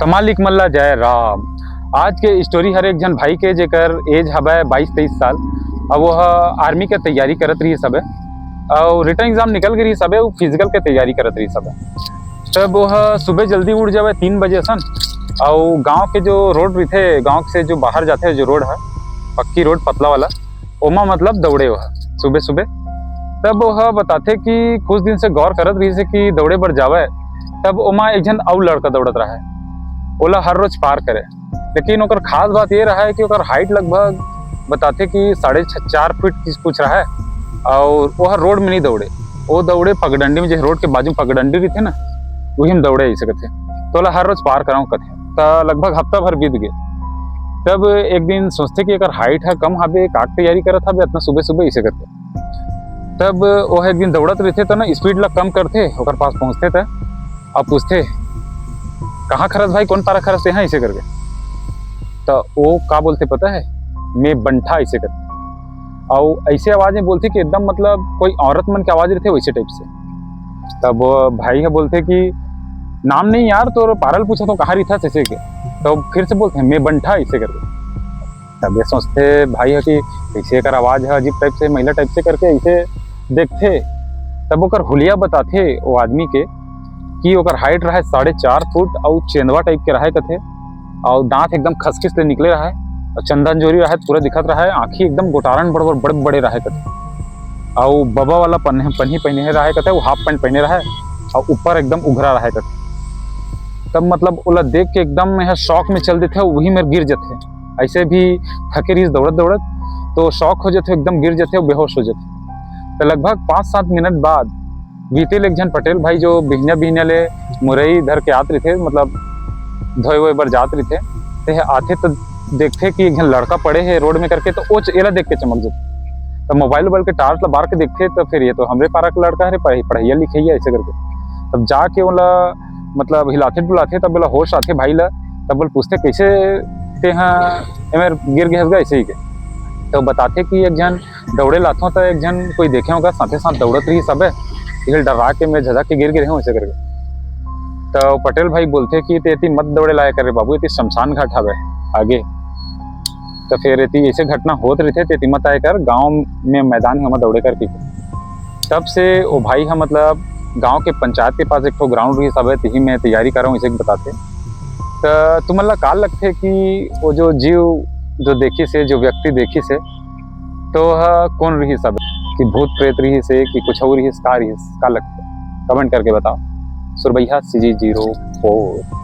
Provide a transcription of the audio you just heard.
कमालिक मल्ला जय राम। आज के स्टोरी हर एक जन भाई के जेकर एज हवे 22-23 साल। अब वह आर्मी के तैयारी करत रही सब और रिटर्न एग्जाम निकल गई सब, वो फिजिकल के तैयारी करत रही सब। तब वह सुबह जल्दी उठ जावे 3 बजे सन और गांव के जो रोड रही थे, गांव से जो बाहर जाते जो रोड है पक्की रोड पतला वाला, ओमा मतलब दौड़े वह सुबह सुबह। तब वह बताते कि कुछ दिन से गौर करत रही से कि दौड़े पर जावे। तब ओमा एक जन और लड़का दौड़त रहा है, ओला हर रोज पार करे। लेकिन ओकर खास बात ये रहा है कि ओकर हाइट लगभग बताते कि 4.5 फीट की कुछ रहा है और वो हर रोड में नहीं दौड़े, वो दौड़े पगडंडी में, जैसे रोड के बाजू पगडंडी रही थे ना, वही में दौड़े ऐसे कथे। तो ओला हर रोज पार कराऊँ कथे। तो लगभग हफ्ता भर बीत गए। तब एक दिन सोचते कि अगर हाइट है कम हवे, काक तैयारी करत हवे इतना सुबह सुबह ऐसे करते। तब वो एक दिन दौड़त रहते तो ना स्पीड ला कम करते, ओकर पास पहुँचते थे और पूछते कहाँ खरस भाई, कौन पारा खरस यहाँ ऐसे करके। तो वो का बोलते पता है, मैं बंठा ऐसे करते। और ऐसे आवाज में बोलते कि एकदम मतलब कोई औरत मन की आवाज रहते वैसे टाइप से। तब भाई है बोलते कि नाम नहीं यार, तो पारल पूछा तो कहाँ रही था ऐसे के। तो फिर से बोलते मैं बंठा ऐसे करके। तब ये सोचते भाई है कि ऐसे कर आवाज है अजीब टाइप से, महिला टाइप से करके ऐसे देखते। तब ओकर हुलिया बताते वो आदमी के कि ओकर हाइट रहा है 4.5 फुट और चेंदवा टाइप के रहा कथे, और दांत एकदम खसखिस ले निकले रहा है और चंदन जोरी रहा है पूरा दिखत रहा है, आँखी एकदम गोटारन बड़े बड़े बड़े रहा कथे, और बबा वाला पन्ही पहने रहा कथे, वो हाफ पैंट पहने रहा है और ऊपर एकदम उघरा रहा कथे। तब मतलब ओला देख के एकदम यहाँ शौक में चल देते, वही में गिर जाते। ऐसे भी थके रही दौड़त दौड़त तो शौक हो जाते, एकदम गिर जाते और बेहोश हो जाते। तो लगभग 5-7 मिनट बाद बीते एक जन पटेल भाई जो बिहनिया ले मुरई धर के आते थे, मतलब धोए वोए बर जात रहे थे, आते तो देखते कि एक जन लड़का पड़े है रोड में करके। तो वो एला देख के चमक जाते। तो मोबाइल के टार्च ला बार के देखते, तो फिर ये तो हमरे पारा का लड़का है, पढ़ाइया लिखैया ऐसे करके। तब जाके बोला मतलब हिलाते डुलाते, तब बोला होश आते भाई ला। तब बोल पूछते कैसे ते हाँ गिर गए ऐसे ही के। तो बताते कि एक जन दौड़े लाथों, तो एक जन कोई देखे होगा साथे साथ दौड़त रही सब, डरा के मैं झझक के गिर गिरे हूँ ऐसे करके। तो पटेल भाई बोलते कि तेती मत दौड़े लाया करे बाबू, ये शमशान घाट हवे आगे। तो फिर ये ऐसे घटना होत रही थे, तेती मत आए कर गाँव में मैदान हम दौड़े कर। तब से वो भाई हम मतलब गांव के पंचायत के पास एक तो ग्राउंड रही सब है, तही में तैयारी कर रहा हूँ इसे बताते। तो तुम्हारा काल लगते कि वो जो जीव जो देखी से, जो व्यक्ति देखी से, तो कौन रही सब, कि भूत प्रेत रही से कि कुछ और रही का लगते, कमेंट करके बताओ। सुरभैया CG 04।